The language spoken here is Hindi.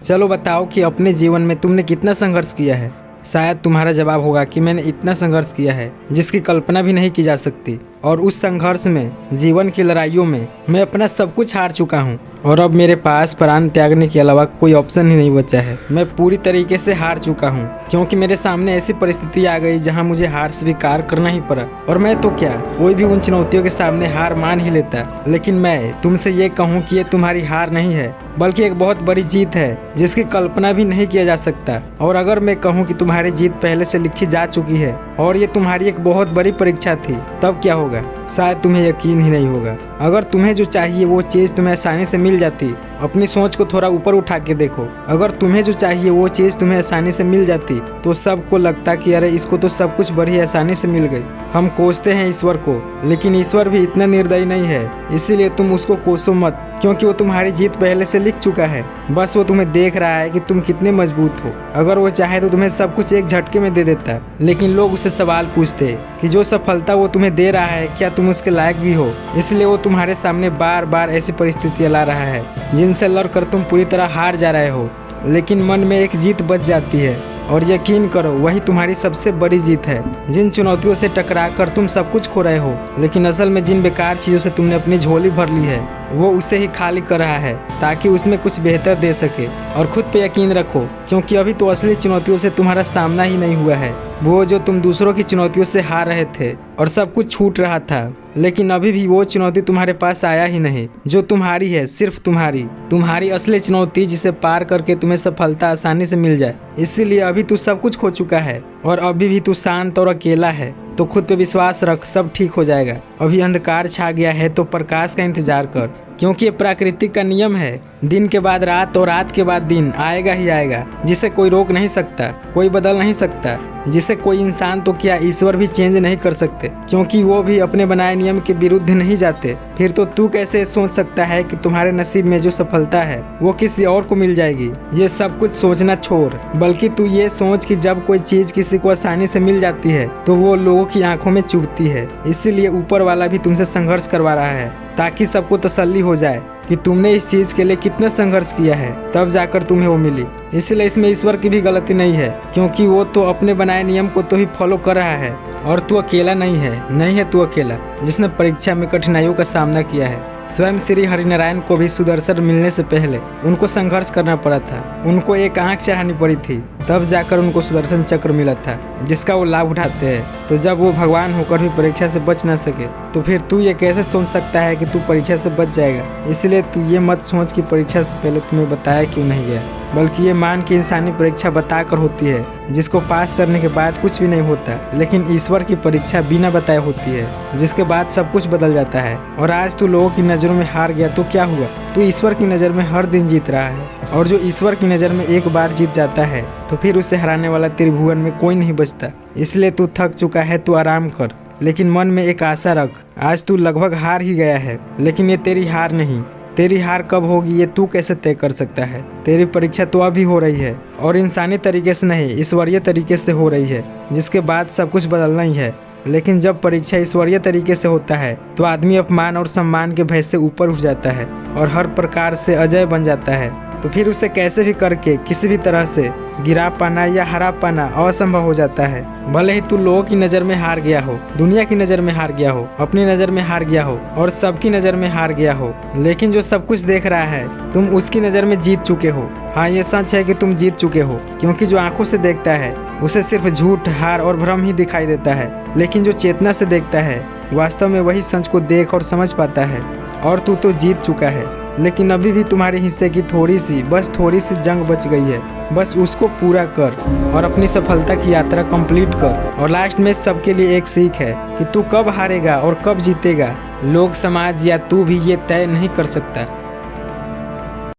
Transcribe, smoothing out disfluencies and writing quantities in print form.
चलो बताओ कि अपने जीवन में तुमने कितना संघर्ष किया है। शायद तुम्हारा जवाब होगा कि मैंने इतना संघर्ष किया है जिसकी कल्पना भी नहीं की जा सकती। और उस संघर्ष में, जीवन की लड़ाइयों में मैं अपना सब कुछ हार चुका हूँ और अब मेरे पास प्राण त्यागने के अलावा कोई ऑप्शन ही नहीं बचा है। मैं पूरी तरीके से हार चुका हूँ क्योंकि मेरे सामने ऐसी परिस्थिति आ गई जहाँ मुझे हार स्वीकार करना ही पड़ा। और मैं तो क्या, कोई भी उन चुनौतियों के सामने हार मान ही लेता। लेकिन मैं तुमसे ये कहूँ कि ये तुम्हारी हार नहीं है बल्कि एक बहुत बड़ी जीत है जिसकी कल्पना भी नहीं किया जा सकता। और अगर मैं कहूँ कि तुम्हारी जीत पहले से लिखी जा चुकी है और ये तुम्हारी एक बहुत बड़ी परीक्षा थी, तब क्या होगा? शायद तुम्हें यकीन ही नहीं होगा। अगर तुम्हें जो चाहिए वो चीज़ तुम्हें आसानी से मिल जाती, अपनी सोच को थोड़ा ऊपर उठा के देखो। अगर तुम्हें जो चाहिए वो चीज़ तुम्हें आसानी से मिल जाती तो सबको लगता कि अरे इसको तो सब कुछ बड़ी आसानी से मिल गई। हम कोसते हैं ईश्वर को, लेकिन ईश्वर भी इतना निर्दयी नहीं है, इसीलिए तुम उसको कोसो मत, क्योंकि वो तुम्हारी जीत पहले से लिख चुका है। बस वो तुम्हें देख रहा है कि तुम कितने मजबूत हो। अगर वो चाहे तो तुम्हें सब कुछ एक झटके में दे देता, लेकिन लोग उससे सवाल पूछते कि जो सफलता वो तुम्हें दे रहा है क्या तुम उसके लायक भी हो। इसलिए वो तुम्हारे सामने बार बार ऐसी परिस्थितियां ला रहा है जिनसे लड़कर तुम पूरी तरह हार जा रहे हो, लेकिन मन में एक जीत बच जाती है। और यकीन करो, वही तुम्हारी सबसे बड़ी जीत है। जिन चुनौतियों से टकरा कर तुम सब कुछ खो रहे हो, लेकिन असल में जिन बेकार चीज़ों से तुमने अपनी झोली भर ली है वो उसे ही खाली कर रहा है ताकि उसमें कुछ बेहतर दे सके। और खुद पे यकीन रखो, क्योंकि अभी तो असली चुनौतियों से तुम्हारा सामना ही नहीं हुआ है। वो जो तुम दूसरों की चुनौतियों से हार रहे थे और सब कुछ छूट रहा था, लेकिन अभी भी वो चुनौती तुम्हारे पास आया ही नहीं जो तुम्हारी है, सिर्फ तुम्हारी असली चुनौती, जिसे पार करके तुम्हें सफलता आसानी से मिल जाए। इसीलिए अभी तू सब कुछ खो चुका है और अभी भी तू शांत और अकेला है, तो खुद पे विश्वास रख, सब ठीक हो जाएगा। अभी अंधकार छा गया है तो प्रकाश का इंतजार कर, क्योंकि ये प्राकृतिक का नियम है। दिन के बाद रात और रात के बाद दिन आएगा ही आएगा, जिसे कोई रोक नहीं सकता, कोई बदल नहीं सकता, जिसे कोई इंसान तो क्या ईश्वर भी चेंज नहीं कर सकते, क्योंकि वो भी अपने बनाए नियम के विरुद्ध नहीं जाते। फिर तो तू कैसे सोच सकता है कि तुम्हारे नसीब में जो सफलता है वो किसी और को मिल जाएगी? ये सब कुछ सोचना छोड़, बल्कि तू ये सोच कि जब कोई चीज किसी को आसानी से मिल जाती है तो वो लोगों की आंखों में चुभती है। इसीलिए ऊपर वाला भी तुमसे संघर्ष करवा रहा है ताकि सबको तसल्ली हो जाए कि तुमने इस चीज के लिए कितना संघर्ष किया है, तब जाकर तुम्हें वो मिली। इसलिए इसमें ईश्वर की भी गलती नहीं है, क्योंकि वो तो अपने बनाए नियम को तो ही फॉलो कर रहा है। और तू अकेला नहीं है तू अकेला जिसने परीक्षा में कठिनाइयों का सामना किया है। स्वयं श्री हरिनारायण को भी सुदर्शन मिलने से पहले उनको संघर्ष करना पड़ा था। उनको एक आंख चढ़ानी पड़ी थी, तब जाकर उनको सुदर्शन चक्र मिला था, जिसका वो लाभ उठाते हैं। तो जब वो भगवान होकर भी परीक्षा से बच ना सके, तो फिर तू ये कैसे सोच सकता है कि तू परीक्षा से बच जाएगा? इसलिए तू ये मत सोच कि परीक्षा से पहले तुम्हें बताया क्यों नहीं गया, बल्कि ये मान कि इंसानी परीक्षा बताकर होती है, जिसको पास करने के बाद कुछ भी नहीं होता। लेकिन ईश्वर की परीक्षा बिना बताए होती है, जिसके बाद सब कुछ बदल जाता है। और आज तू लोगों की नज़रों में हार गया तो क्या हुआ? तू ईश्वर की नज़र में हर दिन जीत रहा है, और जो ईश्वर की नज़र में एक बार जीत जाता है तो फिर उसे हराने वाला त्रिभुवन में कोई नहीं बचता। इसलिए तू थक चुका है, तू आराम कर, लेकिन मन में एक आशा रख। आज तू लगभग हार ही गया है, लेकिन ये तेरी हार नहीं। तेरी हार कब होगी ये तू कैसे तय कर सकता है? तेरी परीक्षा तो अभी हो रही है, और इंसानी तरीके से नहीं, ईश्वरीय तरीके से हो रही है, जिसके बाद सब कुछ बदलना ही है। लेकिन जब परीक्षा ईश्वरीय तरीके से होता है तो आदमी अपमान और सम्मान के भय से ऊपर उठ जाता है और हर प्रकार से अजय बन जाता है। तो फिर उसे कैसे भी करके किसी भी तरह से गिरा पाना या हरा पाना असंभव हो जाता है। भले ही तू लोगों की नज़र में हार गया हो, दुनिया की नज़र में हार गया हो, अपनी नज़र में हार गया हो और सबकी नज़र में हार गया हो, लेकिन जो सब कुछ देख रहा है तुम उसकी नज़र में जीत चुके हो। हाँ, ये सच है कि तुम जीत चुके हो, क्योंकि जो आंखों से देखता है उसे सिर्फ झूठ, हार और भ्रम ही दिखाई देता है, लेकिन जो चेतना से देखता है वास्तव में वही सच को देख और समझ पाता है। और तू तो जीत चुका है, लेकिन अभी भी तुम्हारे हिस्से की बस थोड़ी सी जंग बच गई है। बस उसको पूरा कर और अपनी सफलता की यात्रा कंप्लीट कर। और लास्ट में सबके लिए एक सीख है कि तू कब हारेगा और कब जीतेगा, लोग, समाज या तू भी ये तय नहीं कर सकता।